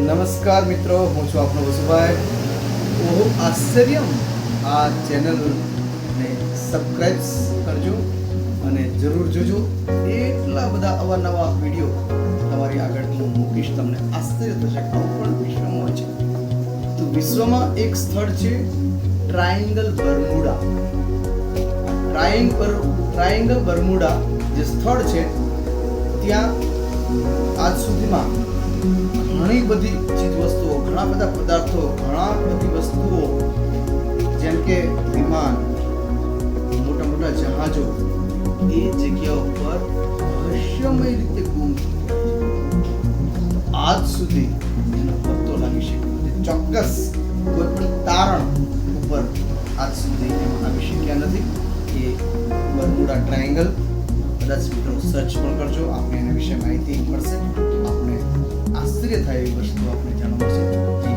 નમસ્કાર મિત્રો, હું છું આપનો વસુભાઈ. ઓહો આશ્ચર્યમ આ ચેનલને સબસ્ક્રાઇબ કરજો અને જરૂર જોજો. એટલા બધા અવાનવા વિડીયો તમારી આગળ હું મૂકીશ, તમને આશ્ચર્ય થશે આવું પણ વિશ્વમાં હોય છે. તો વિશ્વમાં એક સ્થળ છે ટ્રાયેંગલ બર્મુડા. ટ્રાયેંગલ બર્મુડા જે સ્થળ છે ત્યાં આજ સુધીમાં ઘણી બધી ચીજ વસ્તુઓ, ઘણા બધા પદાર્થો, ઘણા બધી વસ્તુઓ જેમ કે વિમાન, મોટા મોટા જહાજો એ જગ્યા ઉપર રહસ્યમય રીતે ગુમ થઈ આજ સુધી એનો પત્તો લાગી શક્યો ચોક્કસ કોઈ પણ તારણ ઉપર આજ સુધી એમાં આવી શક્યા નથી. કે બર્મુડા ટ્રાયેંગલ કદાચ મિત્રો સર્ચ પણ કરજો, આપણે એના વિશે માહિતી મળશે. આપણે આશ્ચર્ય થાય એવી વસ્તુ આપણે જાણવા મળશે.